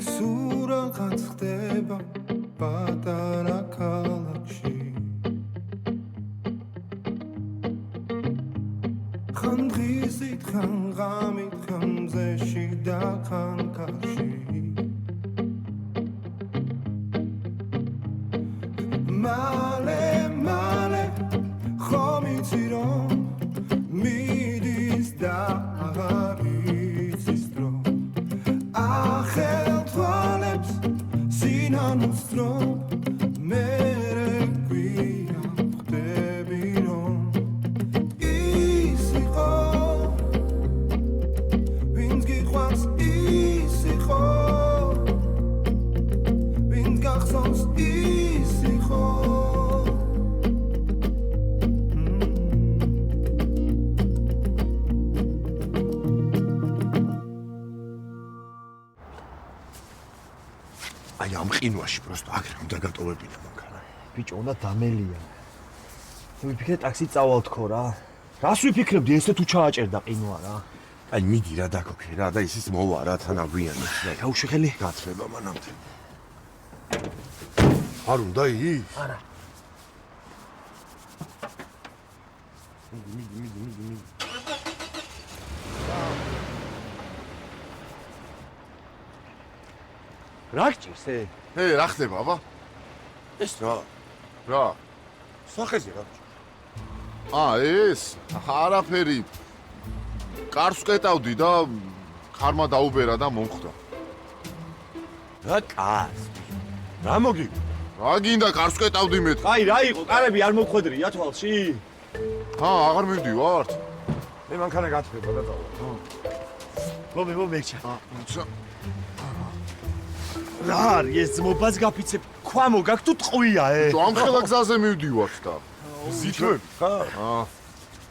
სურაღაც ხდება პატარა ქალაქში ხან დღისით ხან ღამით ხან მზეში და ხან კარში მალე ხომ იცი რომ მიდის და აღარ იცის დრო ახელ თვალებს სინანულს დრო მე გვია ხდები რომ ის იყო ვინც გიყვარს ის იყო ვინც გახსოვს ის იყო აი ამ ყინვაში просто აქ რა უნდა გატოვებინა მანქანა. ბიჭო, უნდა დამელია. ვიფიქრე ტაქსი წავალ თქო რა. რას ვიფიქრებდი ესე თუ ჩააჭერდა ყინვა რა. აი მიდი რა დაგოქე რა და ისიც მოვა რა თან აგვიანებს. გაუშვი ხელი. გაცრება მანამდე. არ უნდა ის? არა. მიდი. რა გჭირს ე? რა ხდება აბა? ეს რა? სახეზე რა? ეს არაფერი. კარს ვკეტავდი და ხარმა დაუბერა და მომხვდა. რა კარს? რა მოგი? რა გინდა კარს ვკეტავდი მე? აი რა იყო? კარები არ მოხვედრია თვალში? აღარ მივდივართ. მე მანქანა გათრება და წავალ. მომეჩა. რა არის ეს მობას გაფიცებ? ქვა მოგაქ თუ ტყვია ე? ამხელა გზაზე მივდივართ და ზითვები.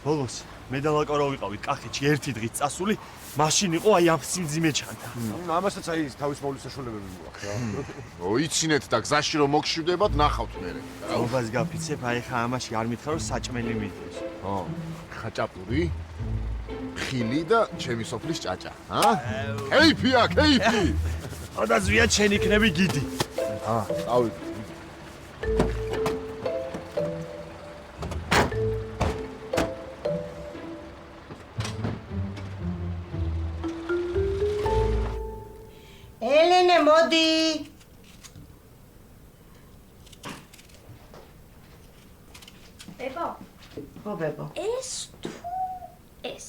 ბოლოს მე და ლაკარო ვიყავით კახეთში ერთი დღით წასული, მაშინ იყო აი ამ სიმძიმე ჩანდა. ამასაც აი თავის მოვლის საშუალებები მოაქვს რა. მოიცინეთ და გზაში რომ მოგშვიდებათ ნახავთ მე. მობას გაფიცებ, აი ხა ამაში არ მითხრა რომ საჭმელი მიდის. ხაჭაპური, ხილი და ჩემი სოფლის ჭაჭა. კეიფია, კეიფი. და ზვია ჩენ იქნები გიდი. ავი. ელენე მოდი. ბებო. ხო ბებო. ეს თუ ეს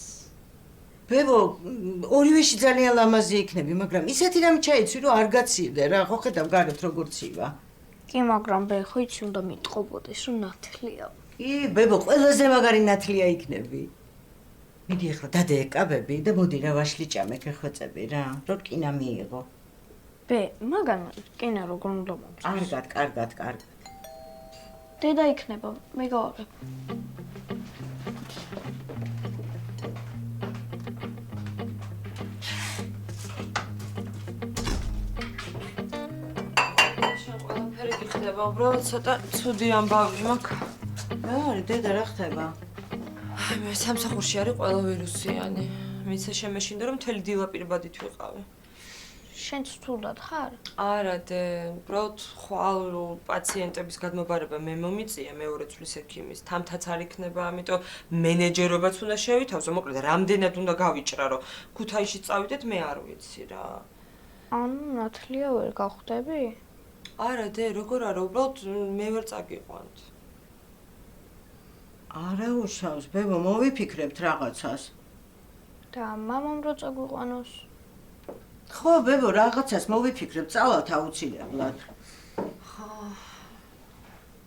ბებო, ორივეში ძალიან ლამაზი იქნები, მაგრამ ისეთი რამ ჩაიცვი, რომ არ გაცივდე რა, ხო ხედავ გარეთ როგორ ცივა. კი, მაგრამ ბე ხო იცი უნდა მიტყობოდეს, რომ ნათლია. კი, ბებო, ყველაზე მაგარი ნათლია იქნები. მიდი ახლა დადეეკაბები და მოდი რა ვაშლი ჭამე ქეხვეწები რა, რომ რკინა მიიღო. ბე, მაგან რკინა როგორ უნდა მომწონს? კარგად. დედა იქნება, მე გავაღებ. უბრალოდ ცოტა ცუდი ამბავი მაქვს. რა არის დედა რა ხდება? აი მე სამსახურში არის ყველა ვირუსიანი. მიცე შემეშინდა რომ მთელი დილა პირბადით ვიყავი. შენ ცუდად ხარ? არა დე, უბრალოდ ხვალ პაციენტების გადმობარება მე მომიწია მეორე წლის ექიმის. თამთაც არ იქნება, ამიტომ მენეჯერობაც უნდა შევითავსო, მოკლედ რამდენად უნდა გავიჭრა რომ ქუთაისში წავიდეთ, მე არ ვიცი რა. ანუ ნათლია ვერ გავხდები? არა დე, როგორ არა, უბრალოდ მე ვერ წაგიყვანთ. არა უშავს, ბებო, მოვიფიქრებთ რაღაცას. და მამამ რო წაგვიყვანოს? ხო, ბებო, რაღაცას მოვიფიქრებთ, წავალთ აუცილებლად.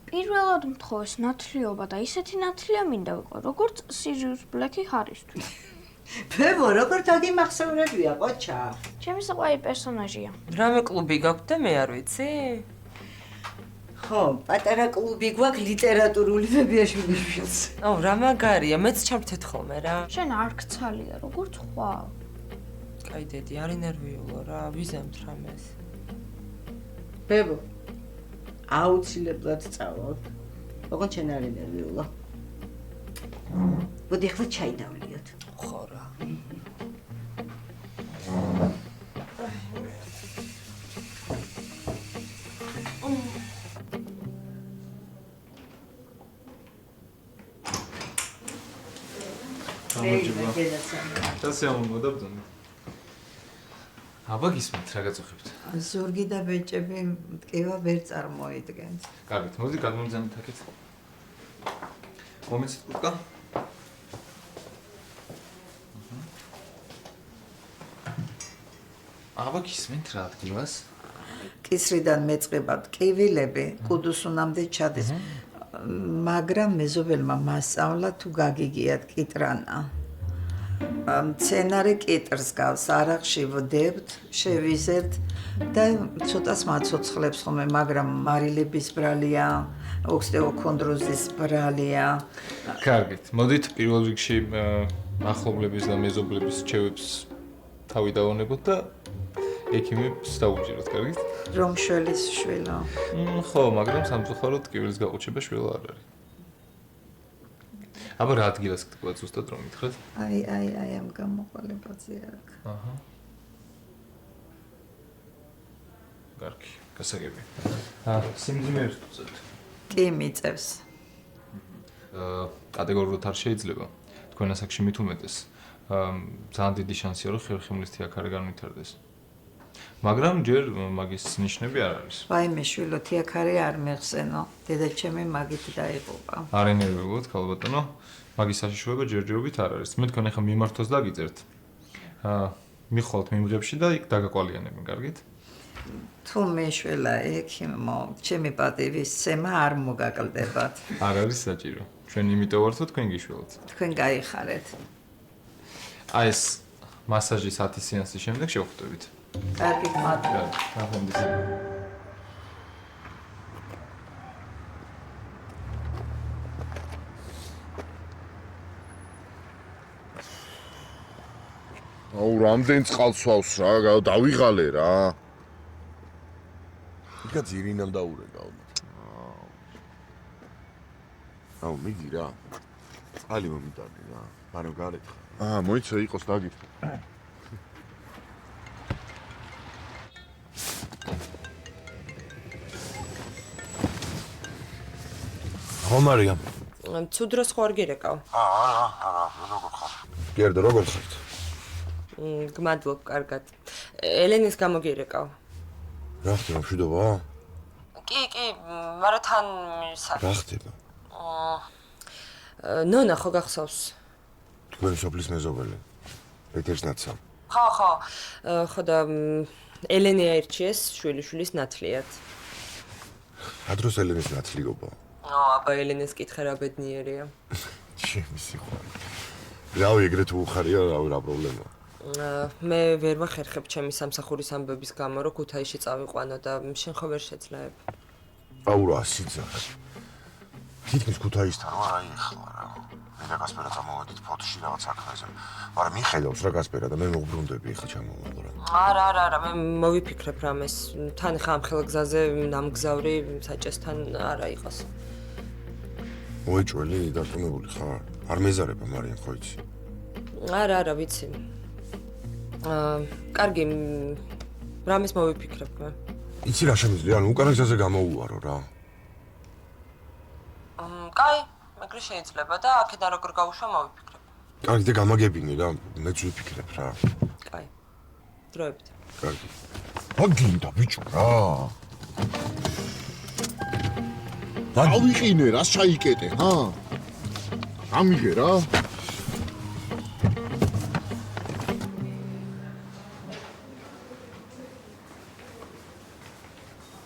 პირველად მთხოვეს ნათლიობა და ისეთი ნათლია მინდა ვიყო, როგორც სირიუს ბლექი ჰარისთვის. ბებო, როგორ დაგიმახსოვრებია, ყოჩა? ჩემი საყვარელი პერსონაჟია. რამე კლუბი გაქვთ და მე არ ვიცი? ხო, პატარა კლუბი გვაქვს ლიტერატურული ბებიაშვილიშვილს. აუ, რა მაგარია, მეც ჩავთეთ ხოლმე რა. შენ არ გცალია, როგორც ხვალ. კაი დედი, არ ინერვიულო რა, ვიზემთ რამეს. ბებო, აუცილებლად წავალთ. ოღონდ შენ არ ინერვიულა. მოდი ახლა ჩაი დავლიოთ. ხო რა. დასიამოვნებოდა ბრძანდა. აბა გისმენთ რა გაწუხებთ? ზურგი და ბეჭები მტკივა ვერ წარმოიდგენს. კარგით, მოდი გადმომძანეთ აქეთ. მომეცეთ კუტკა? აბა გისმენთ რა ადგილას? კისრიდან მეწყება ტკივილები, კუდუსუნამდე ჩადის. მაგრამ მეზობელმა მასწავლა თუ გაგიგიათ კიტრანა. მცენარე კიტრს გავს, არახში ვდებთ, შევიზებთ და ცოტას მაცოცხლებს ხოლმე, მაგრამ მარილების ბრალია, ოსტეოქონდროზის ბრალია. კარგით, მოდით პირველ რიგში ახლობლების და მეზობლების რჩევებს თავი დავონებოთ და ექიმებს დაუჭიროთ, კარგით? რომ შველის შვილო. ხო, მაგრამ სამწუხაროდ ტკივილის გაყუჩება შვილო არ არის. აბა რა ადგილას გთქვათ ზუსტად რომ მითხრათ? აი ამ გამოყოლებაზე აქ. აჰა. კარგი, გასაგები. სიმძიმეებს ვწევთ. კი მიწევს. კატეგორიულად არ შეიძლება. თქვენ ასაკში მით უმეტეს. ძალიან დიდი შანსია რომ ხერხემლის თიაქარი განვითარდეს. მაგრამ ჯერ მაგის ნიშნები არ არის. ვაიმე შვილო, თიაქარი არ მეხსენო. დედაჩემი მაგით დაიღუპა. არ ენერვებოდ, ქალბატონო. მაგის საშიშროება ჯერჯერობით არ არის. მე თქვენ ახლა მიმართოს დაგიწერთ. მიხვალთ მიმღებში და იქ დაგაკვალიანებენ, კარგით? თუ მეშველა ექიმო, ჩემი პატივისცემა არ მოგაკლდებათ. არ არის საჭირო. ჩვენ იმიტომ ვართ, თქვენ გიშველოთ. თქვენ გაიხარეთ. აი ეს მასაჟის 10 სეანსის შემდეგ შევხვდებით. კარგით, მადლობა. გახდით. აუ, რამდენ წყალს ვავს რა, დავიღალე რა. იქა ძირინამ დაურეკა ალბათ. აუ, მიდი რა. წყალი მომიტანე რა. მაგრამ გარეთ ხარ. მოიცა იყოს დაგიფრე. ხო მარიამ. ცუდ დროს ხო არ გირეკავ? არა, როგორ ხარ? გერდა როგორ ხართ? გმადლობ, კარგად. ელენის გამო გირეკავ? რა ხდება, მშვიდობა? კი, მაგრამ თან რა ხდება? ნონა ხო გახსოვს? თქვენი სოფლის მეზობელი. პეტერსნაცამ. ხო და ელენი აირჩიეს შვილიშვილის ნათლიად. ადროს ელენის ნათლიობა. აბა ელენეს კითხე რა ბედნიერია. ჩემი სიყვარული. რავი, ეგრეთ უხარია, რავი, რა პრობლემაა. მე ვერ ვახერხებ ჩემი სამსახურის ამბების გამო, რომ ქუთაისში წავიყვანო და შენ ხო ვერ შეძლებ. აუ რა სიძახი. თითქმის ქუთაისთან ვარ, აი ახლა რა. მე და გასპერა წამოვედით ფოტოში რაღაც საქმეზე. მაგრამ მიხედავს რა გასპერა და მე მოუბრუნდები ახლა ჩამოვალ რა. არა, მე მოვიფიქრებ რამეს. თან ხა ამ ხელგზაზე ნამგზავრი საჭესთან არა იყოს. მოეჭველი, დარწმუნებული ხარ? არ მეზარება მარიამ ხო იცი? არა, ვიცი. კარგი, რამეს მოვიფიქრებ მე. იცი რა შემიძლია, ანუ უკანა გზაზე გამოუვარო რა. კაი, მეგრე შეიძლება და აქედან როგორ გავუშვა მოვიფიქრებ. კარგი და გამაგებინე რა, მეც ვიფიქრებ რა. კაი. დროებით. კარგი. აგინდა ბიჭო რა. დავიყინე, რას ჩაიკეტე, ჰა? ამიღე რა.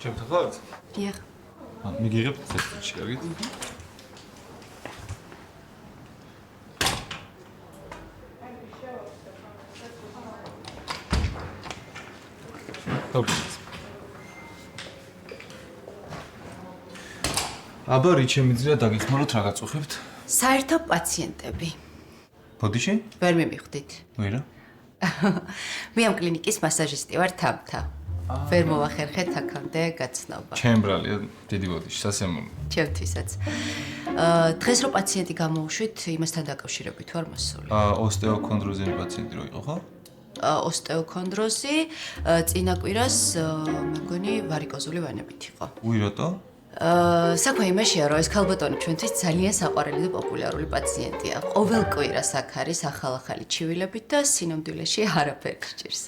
ჩემთან ხართ? დიახ. მიგიღებთ წესში, კარგით? აბა რით შემიძლია დაგეხმაროთ რა გაწუხებთ? საერთო პაციენტები. ბოდიში? ვერ მიმიხვდით. ვერა? მე ამ კლინიკის მასაჟისტი ვარ თამთა. ვერ მოვახერხეთ აქამდე გაცნობა. ჩემ ბრალია დიდი ბოდიში, სასიამოვნო. ჩემთვისაც. დღეს რო პაციენტი გამოვუშვით, იმასთან დაკავშირებით ვარ მოსული. ოსტეოქონდროზიანი პაციენტი რო იყო, ხო? ოსტეოქონდროზი წინა კვირას მე მგონი ვარიკოზული ვენებით იყო. უი რატო? საქმე იმაშია, რომ ეს ქალბატონი ჩვენთვის ძალიან საყვარელი და პოპულარული პაციენტია. ყოველ კვირას აქ არის ახალ-ახალი ჩივილებით და სინამდვილეში არაფერი გჭირს.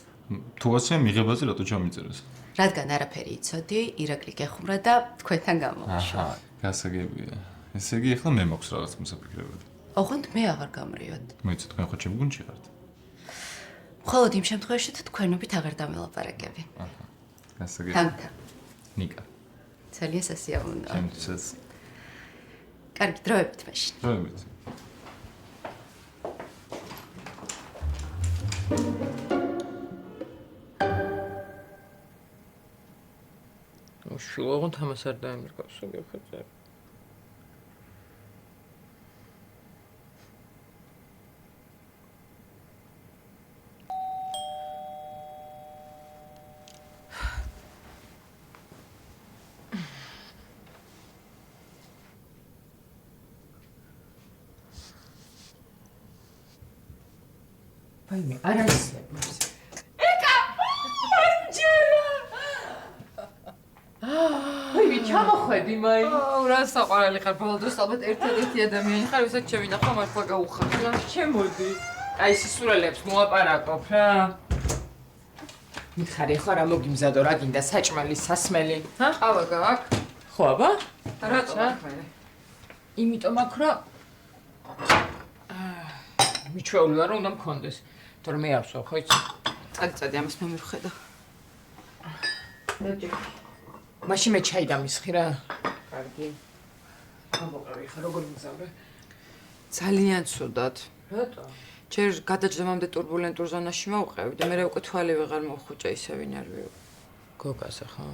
თუ ასე მიღებაზე რატო ჩამიწერეს? რადგან არაფერი იცოდი, ირაკლი გეხმრა და თქვენთან გამოვაშვა. გასაგებია. ესე იგი ახლა მე მაქვს რაღაც მოსაფიქრებელი. ოღონდ მე აღარ გამრიოთ. მოიცა თქვენ ხო ჩემი გუნდში ხართ? მხოლოდ იმ შემთხვევაში, თუ თქვენობით აღარ დამელაპარაკები. გასაგებია. თამთა. ნიკა. ძალიან სასიამოვნოა. ჩემთვისაც. კარგი, დროებით მაშინ. დროებით. შულოღონ თამას არ დაემერკავს გეხეწე. ვაიმე, არ არის ეს. ვაიმე, ჩამოხვედი მაინც. რა საყვარელი ხარ, ბოლოს ალბათ ერთ-ერთი ადამიანი ხარ, ვისაც შევინახო, მართლა გაუხარ. შემოდი. აი სისურელებს მოაპარაკობ რა. მითხარი ხო რა მოგიმზადო რა გინდა საჭმელი, სასმელი? ჰა? ყავა გაქვს? ხო აბა? რატო? იმიტომ აქ რა მიჩვეული ვარ, რომ უნდა მქონდეს. თორე მე ავსვავ, ხო იცი? წადი, ამას მე მივხედა. მაშინ მე ჩაი დამისხი რა. კარგი. ამბოყევი ხა როგორ მგზავრე? ძალიან ცუდად. რატო? ჯერ გადაჭრემამდე турბულენტურ ზონაში მოვყევი და მე უკვე თვალი ვეღარ მოხვუჭა ისევ ნერვიო. გოგასა ხო?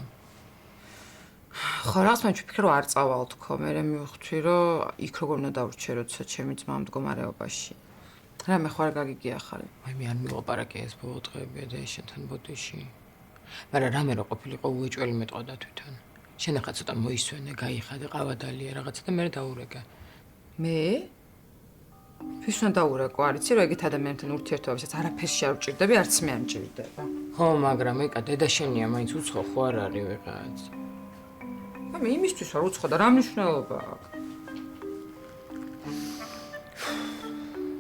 ხო, რაღაც მე ვფიქრე რომ არ წავალ თქო, მე მივხვდი რომ იქ როგორ უნდა დავრჩე, როცა ჩემი ძმა მდგომარეობაში. რა მე ხარ გაგიგია ხარ. აი მე არ მილაპარაკე ეს ბოლო დღეებია და შენთან ბოდიში. მაგრამ რამე რო ყოფილიყო უეჭველი მეტყოდა თვითონ. შენ ახლა ცოტა მოისვენე, გაიხადე, ყავადალია რაღაცა და მე დაურეკე. მე? ვის უნდა დაურეკო? არიცი რომ ეგეთ ადამიანთან ურთიერთობასაც არაფერს შარ ვჭირდები, არც მე არ მჭირდება. ხო, მაგრამ ეკა დედა შენია, მაინც უცხო ხო არ არის ვიღაც. მე იმისთვის ვარ უცხო და რა მნიშვნელობა აქვს?